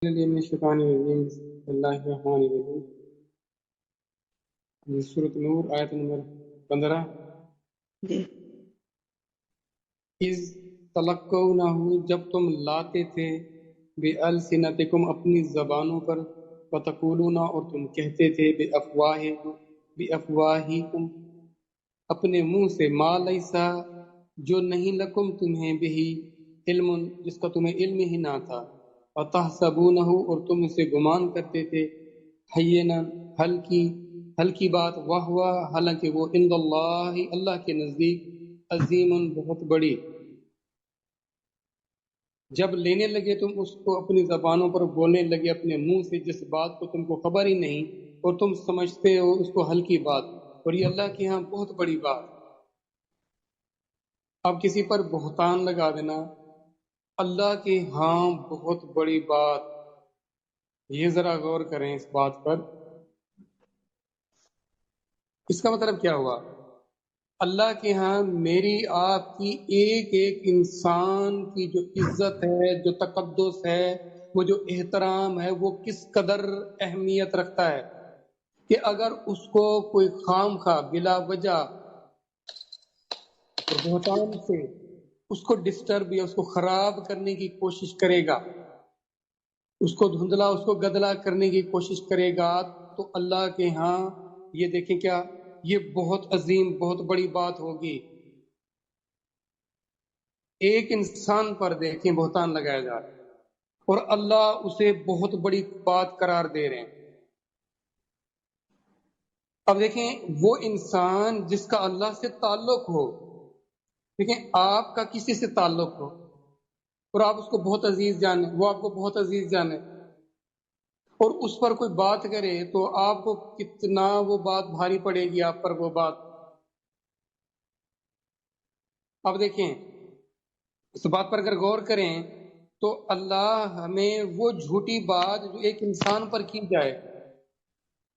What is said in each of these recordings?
من الشیطان الرجیم بسم اللہ الرحمن الرحیم سورۃ نور آیت نمبر 15 جی اذ تلقونہ جب تم لاتے تھے بِأَلْسِنَتِكُمْ اپنی زبانوں پر وتقولون اور تم کہتے تھے بِأَفْوَاهِكُمْ اپنے منہ سے ما لیسا جو نہیں لکم تمہیں بہی علم جس کا تمہیں علم ہی نہ تھا وَتَحْسَبُونَهُ اور تم اسے گمان کرتے تھے حینا ہلکی بات وہوا حالانکہ وہ عند اللہ اللہ کے نزدیک عظیم بہت بڑی جب لینے لگے تم اس کو اپنی زبانوں پر بولنے لگے اپنے منہ سے جس بات کو تم کو خبر ہی نہیں اور تم سمجھتے ہو اس کو ہلکی بات اور یہ اللہ کے ہاں بہت بڑی بات اب کسی پر بہتان لگا دینا اللہ کے ہاں بہت بڑی بات یہ ذرا غور کریں اس بات پر اس کا مطلب کیا ہوا اللہ کے ہاں میری آپ کی ایک ایک انسان کی جو عزت ہے جو تقدس ہے وہ جو احترام ہے وہ کس قدر اہمیت رکھتا ہے کہ اگر اس کو کوئی خام خواہ بلا وجہ اور بہتان سے اس کو ڈسٹرب یا اس کو خراب کرنے کی کوشش کرے گا اس کو دھندلا اس کو گدلا کرنے کی کوشش کرے گا تو اللہ کے ہاں یہ دیکھیں کیا یہ بہت عظیم بہت بڑی بات ہوگی ایک انسان پر دیکھیں بہتان لگایا جا رہا ہے اور اللہ اسے بہت بڑی بات قرار دے رہے ہیں اب دیکھیں وہ انسان جس کا اللہ سے تعلق ہو دیکھیں آپ کا کسی سے تعلق ہو اور آپ اس کو بہت عزیز جانیں وہ آپ کو بہت عزیز جانے اور اس پر کوئی بات کرے تو آپ کو کتنا وہ بات بھاری پڑے گی آپ پر وہ بات اب دیکھیں اس بات پر اگر غور کریں تو اللہ ہمیں وہ جھوٹی بات جو ایک انسان پر کی جائے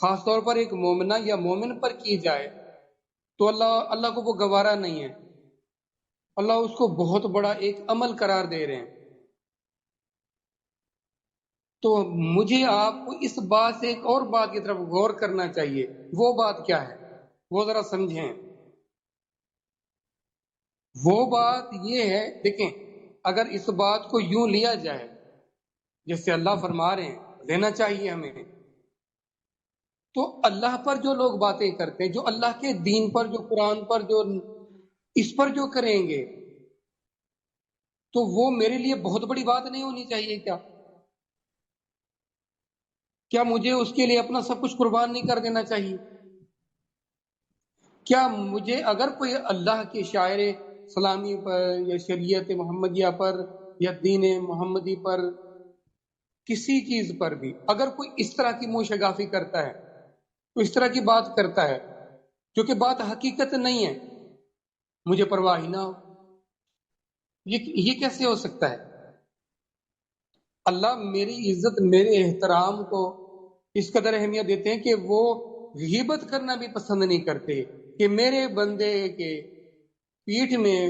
خاص طور پر ایک مومنہ یا مومن پر کی جائے تو اللہ کو وہ گوارا نہیں ہے اللہ اس کو بہت بڑا ایک عمل قرار دے رہے ہیں تو مجھے آپ کو اس بات سے ایک اور بات کی طرف غور کرنا چاہیے وہ بات کیا ہے وہ ذرا سمجھیں وہ بات یہ ہے دیکھیں اگر اس بات کو یوں لیا جائے جیسے اللہ فرما رہے ہیں لینا چاہیے ہمیں تو اللہ پر جو لوگ باتیں کرتے ہیں جو اللہ کے دین پر جو قرآن پر جو اس پر جو کریں گے تو وہ میرے لیے بہت بڑی بات نہیں ہونی چاہیے کیا مجھے اس کے لیے اپنا سب کچھ قربان نہیں کر دینا چاہیے کیا مجھے اگر کوئی اللہ کے شاعر اسلامی پر یا شریعت محمدیہ پر یا دین محمدی پر کسی چیز پر بھی اگر کوئی اس طرح کی منہ شگافی کرتا ہے تو اس طرح کی بات کرتا ہے جو کہ بات حقیقت نہیں ہے مجھے پرواہ نہ ہو یہ کیسے ہو سکتا ہے اللہ میری عزت میرے احترام کو اس قدر اہمیت دیتے ہیں کہ وہ غیبت کرنا بھی پسند نہیں کرتے کہ میرے بندے کے پیٹھ میں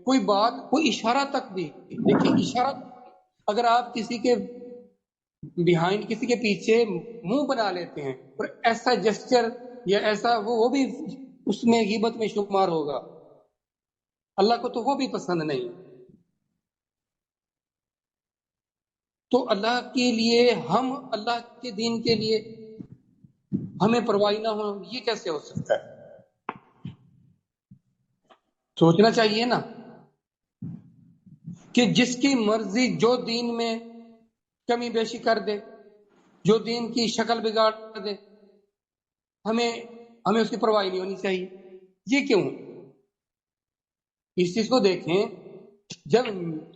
کوئی بات کوئی اشارہ تک بھی دیکھیں اشارہ اگر آپ کسی کے بیہائنڈ کسی کے پیچھے منہ بنا لیتے ہیں اور ایسا جسچر یا ایسا وہ بھی اس میں غیبت میں شمار ہوگا اللہ کو تو وہ بھی پسند نہیں تو اللہ کے لیے ہم اللہ کے دین کے لیے ہمیں پرواہ نہ ہو یہ کیسے ہو سکتا ہے سوچنا چاہیے نا کہ جس کی مرضی جو دین میں کمی بیشی کر دے جو دین کی شکل بگاڑ دے ہمیں اس کی پرواہ نہیں ہونی چاہیے یہ کیوں اس چیز کو دیکھیں جب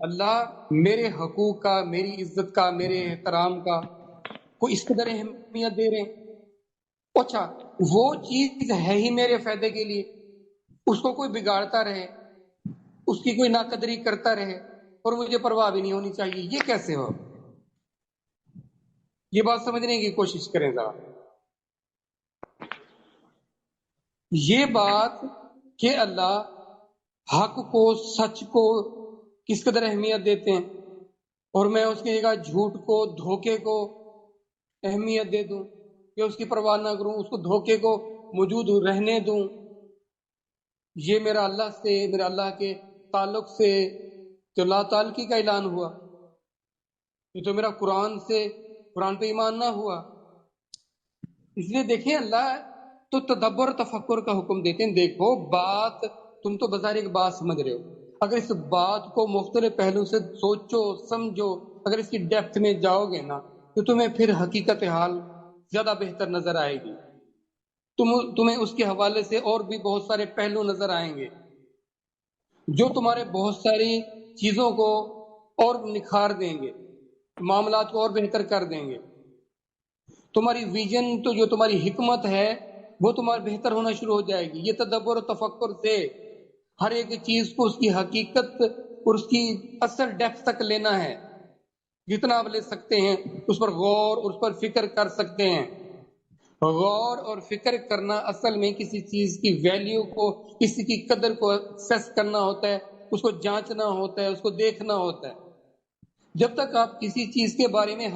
اللہ میرے حقوق کا میری عزت کا میرے احترام کا کوئی اس قدر اہمیت دے رہے ہیں اچھا وہ چیز ہے ہی میرے فائدے کے لیے اس کو کوئی بگاڑتا رہے اس کی کوئی ناقدری کرتا رہے اور مجھے پرواہ بھی نہیں ہونی چاہیے یہ کیسے ہو یہ بات سمجھنے کی کوشش کریں ذرا یہ بات کہ اللہ حق کو سچ کو کس قدر اہمیت دیتے ہیں اور میں اس کی جگہ جھوٹ کو، دھوکے کو اہمیت دے دوں، کہ اس کی پرواہ نہ کروں، اس کو دھوکے کو موجود رہنے دوں، یہ میرا اللہ سے، میرا اللہ کے تعلق سے تو لا تعلقی کا اعلان ہوا، یہ تو میرا قرآن پہ ایمان نہ ہوا۔ اس لیے دیکھیں اللہ تو تدبر و تفکر کا حکم دیتے ہیں، دیکھو بات تم تو بظاہر ایک بات سمجھ رہے ہو، اگر اس بات کو مختلف پہلو سے سوچو سمجھو، اگر اس کی ڈیپتھ میں جاؤ گے نا تو تمہیں پھر حقیقت حال زیادہ بہتر نظر آئے گی، تمہیں اس کے حوالے سے اور بھی بہت سارے پہلو نظر آئیں گے جو تمہارے بہت ساری چیزوں کو اور نکھار دیں گے، معاملات کو اور بہتر کر دیں گے، تمہاری ویژن تو جو تمہاری حکمت ہے وہ تمہارا بہتر ہونا شروع ہو جائے گی۔ یہ تدبر و تفکر سے ہر ایک چیز کو اس کی حقیقت اور اس کی اصل ڈیپتھ تک لینا ہے، جتنا آپ لے سکتے ہیں اس پر غور اور اس پر فکر کر سکتے ہیں۔ غور اور فکر کرنا اصل میں کسی چیز کی ویلیو کو، کسی کی قدر کو ایکسس کرنا ہوتا ہے، اس کو جانچنا ہوتا ہے، اس کو دیکھنا ہوتا ہے۔ جب تک آپ کسی چیز کے بارے میں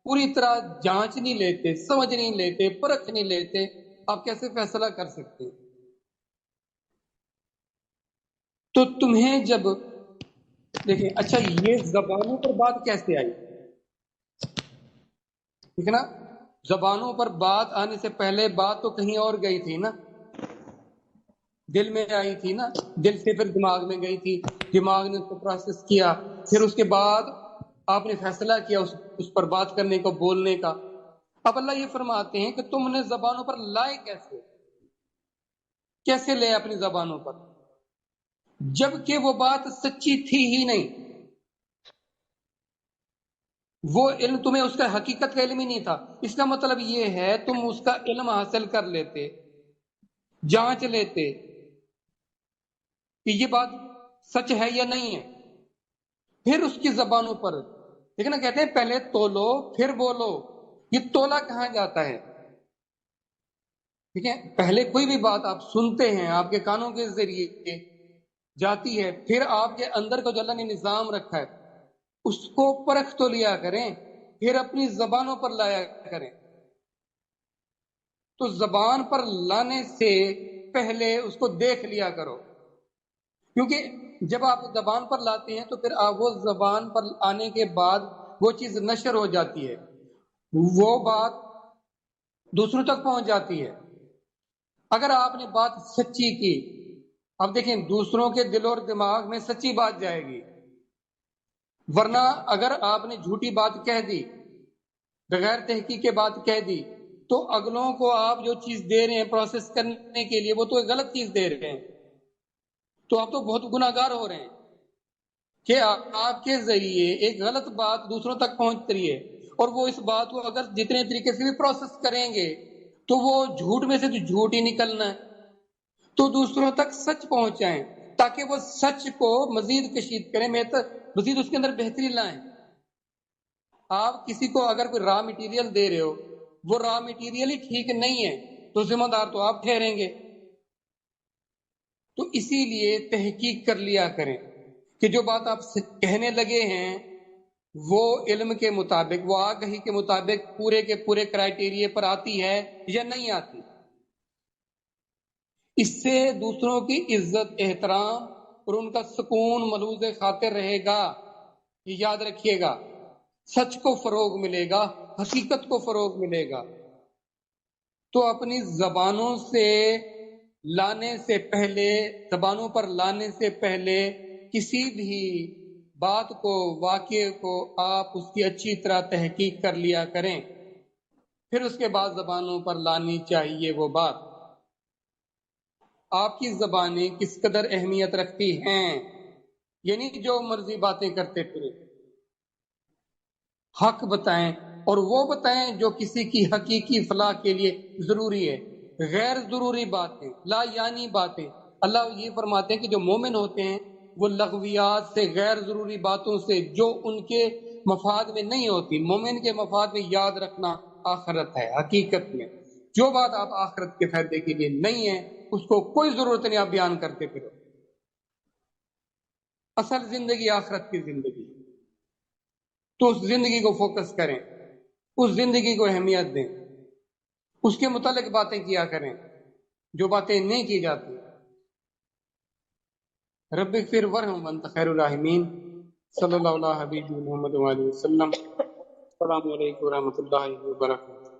پوری طرح جانچ نہیں لیتے، سمجھ نہیں لیتے، پرکھ نہیں لیتے، آپ کیسے فیصلہ کر سکتے ہیں؟ تو تمہیں جب دیکھیں، اچھا یہ زبانوں پر بات کیسے آئی؟ ٹھیک ہے نا، زبانوں پر بات آنے سے پہلے بات تو کہیں اور گئی تھی نا، دل میں آئی تھی نا، دل سے پھر دماغ میں گئی تھی، دماغ نے اس کو پروسیس کیا، پھر اس کے بعد آپ نے فیصلہ کیا اس پر بات کرنے کو، بولنے کا۔ اب اللہ یہ فرماتے ہیں کہ تم نے زبانوں پر لائے کیسے لے اپنی زبانوں پر، جبکہ وہ بات سچی تھی ہی نہیں، وہ علم تمہیں اس کا حقیقت کا علم ہی نہیں تھا۔ اس کا مطلب یہ ہے تم اس کا علم حاصل کر لیتے، جانچ لیتے کہ یہ بات سچ ہے یا نہیں ہے، پھر اس کی زبانوں پر لیکن کہتے ہیں پہلے تولو پھر بولو۔ یہ تولا کہاں جاتا ہے؟ ٹھیک ہے، پہلے کوئی بھی بات آپ سنتے ہیں، آپ کے کانوں کے ذریعے جاتی ہے، پھر آپ کے اندر کا جو اللہ نے نظام رکھا ہے اس کو پرکھ تو لیا کریں، پھر اپنی زبانوں پر لایا کریں۔ تو زبان پر لانے سے پہلے اس کو دیکھ لیا کرو، کیونکہ جب آپ زبان پر لاتے ہیں تو پھر آپ وہ زبان پر آنے کے بعد وہ چیز نشر ہو جاتی ہے، وہ بات دوسروں تک پہنچ جاتی ہے۔ اگر آپ نے بات سچی کی، اب دیکھیں دوسروں کے دل اور دماغ میں سچی بات جائے گی، ورنہ اگر آپ نے جھوٹی بات کہہ دی، بغیر تحقیق کے بات کہہ دی، تو اگلوں کو آپ جو چیز دے رہے ہیں پروسیس کرنے کے لیے وہ تو ایک غلط چیز دے رہے ہیں، تو آپ تو بہت گناہگار ہو رہے ہیں کہ آپ کے ذریعے ایک غلط بات دوسروں تک پہنچ رہی ہے، اور وہ اس بات کو اگر جتنے طریقے سے بھی پروسیس کریں گے تو وہ جھوٹ میں سے تو جھوٹ ہی نکلنا ہے، تو دوسروں تک سچ پہنچائیں تاکہ وہ سچ کو مزید کشید کریں، مزید اس کے اندر بہتری لائیں۔ آپ کسی کو اگر کوئی را مٹیریل دے رہے ہو، وہ را مٹیریل ہی ٹھیک نہیں ہے تو ذمہ دار تو آپ ٹھہریں گے۔ تو اسی لیے تحقیق کر لیا کریں کہ جو بات آپ کہنے لگے ہیں وہ علم کے مطابق، وہ آگہی کے مطابق پورے کے پورے کرائیٹیریے پر آتی ہے یا نہیں آتی۔ اس سے دوسروں کی عزت، احترام اور ان کا سکون ملحوظ خاطر رہے گا، یہ یاد رکھیے گا۔ سچ کو فروغ ملے گا، حقیقت کو فروغ ملے گا۔ تو اپنی زبانوں سے لانے سے پہلے، زبانوں پر لانے سے پہلے کسی بھی بات کو، واقعے کو آپ اس کی اچھی طرح تحقیق کر لیا کریں، پھر اس کے بعد زبانوں پر لانی چاہیے وہ بات۔ آپ کی زبانیں کس قدر اہمیت رکھتی ہیں، یعنی جو مرضی باتیں کرتے پھرے، حق بتائیں، اور وہ بتائیں جو کسی کی حقیقی فلاح کے لیے ضروری ہے، غیر ضروری باتیں، لا یعنی باتیں، اللہ یہ فرماتے ہیں کہ جو مومن ہوتے ہیں وہ لغویات سے، غیر ضروری باتوں سے جو ان کے مفاد میں نہیں ہوتی، مومن کے مفاد میں یاد رکھنا آخرت ہے۔ حقیقت میں جو بات آپ آخرت کے فائدے کے لیے نہیں ہے اس کو کوئی ضرورت نہیں آپ بیان کرتے پھرو۔ اصل زندگی آخرت کی زندگی، تو اس زندگی کو فوکس کریں، اس زندگی کو اہمیت دیں، اس کے متعلق باتیں کیا کریں جو باتیں نہیں کی جاتی۔ رب اغفر ورحم وانت خیر الراحمین۔ صلی اللہ علیہ حبیب محمد وآلہ وسلم۔ السلام علیکم ورحمۃ اللہ وبرکاتہ۔